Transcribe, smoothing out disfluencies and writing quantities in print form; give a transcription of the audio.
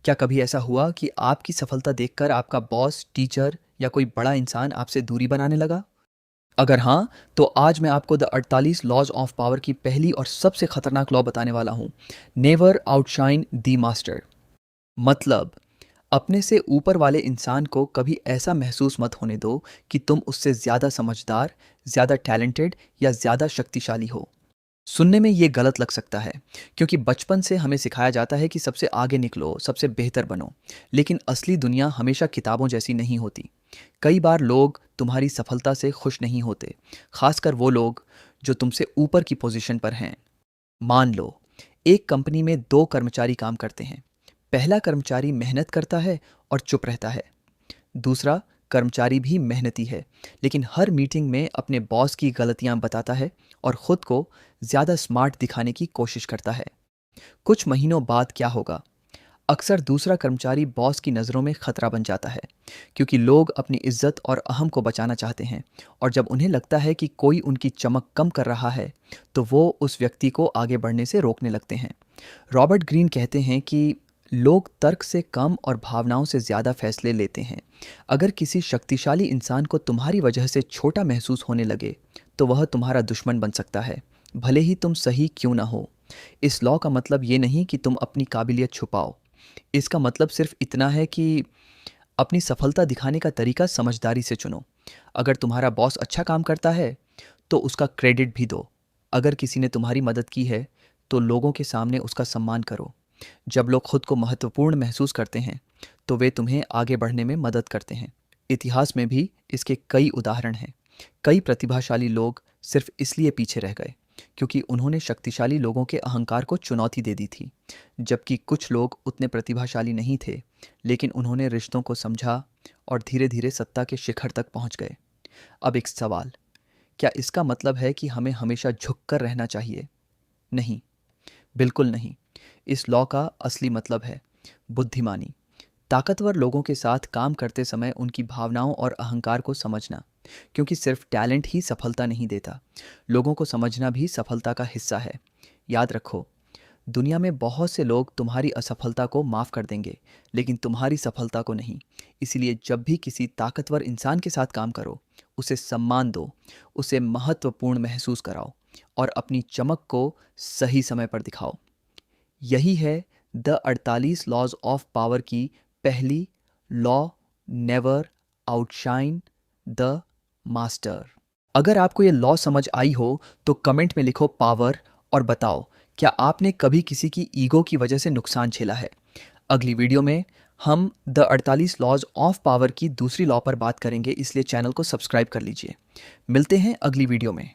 क्या कभी ऐसा हुआ कि आपकी सफलता देखकर आपका बॉस, टीचर या कोई बड़ा इंसान आपसे दूरी बनाने लगा? अगर हाँ, तो आज मैं आपको द 48 लॉज ऑफ पावर की पहली और सबसे खतरनाक लॉ बताने वाला हूँ। Never outshine the master. मतलब, अपने से ऊपर वाले इंसान को कभी ऐसा महसूस मत होने दो कि तुम उससे ज़्यादा समझदार, ज़्यादा टैलेंटेड या ज़्यादा शक्तिशाली हो। सुनने में ये गलत लग सकता है, क्योंकि बचपन से हमें सिखाया जाता है कि सबसे आगे निकलो, सबसे बेहतर बनो। लेकिन असली दुनिया हमेशा किताबों जैसी नहीं होती। कई बार लोग तुम्हारी सफलता से खुश नहीं होते, खासकर वो लोग जो तुमसे ऊपर की पोजीशन पर हैं। मान लो, एक कंपनी में दो कर्मचारी काम करते हैं। पहला कर्मचारी मेहनत करता है और चुप रहता है। दूसरा कर्मचारी भी मेहनती है, लेकिन हर मीटिंग में अपने बॉस की गलतियां बताता है और खुद को ज़्यादा स्मार्ट दिखाने की कोशिश करता है। कुछ महीनों बाद क्या होगा? अक्सर दूसरा कर्मचारी बॉस की नज़रों में खतरा बन जाता है, क्योंकि लोग अपनी इज्जत और अहम को बचाना चाहते हैं। और जब उन्हें लगता है कि कोई उनकी चमक कम कर रहा है, तो वो उस व्यक्ति को आगे बढ़ने से रोकने लगते हैं। रॉबर्ट ग्रीन कहते हैं कि लोग तर्क से कम और भावनाओं से ज़्यादा फैसले लेते हैं। अगर किसी शक्तिशाली इंसान को तुम्हारी वजह से छोटा महसूस होने लगे, तो वह तुम्हारा दुश्मन बन सकता है, भले ही तुम सही क्यों ना हो। इस लॉ का मतलब ये नहीं कि तुम अपनी काबिलियत छुपाओ। इसका मतलब सिर्फ इतना है कि अपनी सफलता दिखाने का तरीका समझदारी से चुनो। अगर तुम्हारा बॉस अच्छा काम करता है, तो उसका क्रेडिट भी दो। अगर किसी ने तुम्हारी मदद की है, तो लोगों के सामने उसका सम्मान करो। जब लोग खुद को महत्वपूर्ण महसूस करते हैं, तो वे तुम्हें आगे बढ़ने में मदद करते हैं। इतिहास में भी इसके कई उदाहरण हैं। कई प्रतिभाशाली लोग सिर्फ इसलिए पीछे रह गए क्योंकि उन्होंने शक्तिशाली लोगों के अहंकार को चुनौती दे दी थी। जबकि कुछ लोग उतने प्रतिभाशाली नहीं थे, लेकिन उन्होंने रिश्तों को समझा और धीरे धीरे सत्ता के शिखर तक पहुंच गए। अब एक सवाल, क्या इसका मतलब है कि हमें हमेशा झुककर रहना चाहिए? नहीं, बिल्कुल नहीं। इस लॉ का असली मतलब है बुद्धिमानी। ताकतवर लोगों के साथ काम करते समय उनकी भावनाओं और अहंकार को समझना, क्योंकि सिर्फ टैलेंट ही सफलता नहीं देता, लोगों को समझना भी सफलता का हिस्सा है। याद रखो, दुनिया में बहुत से लोग तुम्हारी असफलता को माफ़ कर देंगे, लेकिन तुम्हारी सफलता को नहीं। इसलिए जब भी किसी ताकतवर इंसान के साथ काम करो, उसे सम्मान दो, उसे महत्वपूर्ण महसूस कराओ और अपनी चमक को सही समय पर दिखाओ। यही है द 48 लॉज ऑफ पावर की पहली law, never outshine the master. अगर आपको ये लॉ समझ आई हो, तो कमेंट में लिखो पावर और बताओ, क्या आपने कभी किसी की ईगो की वजह से नुकसान झेला है? अगली वीडियो में हम द 48 लॉज ऑफ पावर की दूसरी लॉ पर बात करेंगे, इसलिए चैनल को सब्सक्राइब कर लीजिए। मिलते हैं अगली वीडियो में।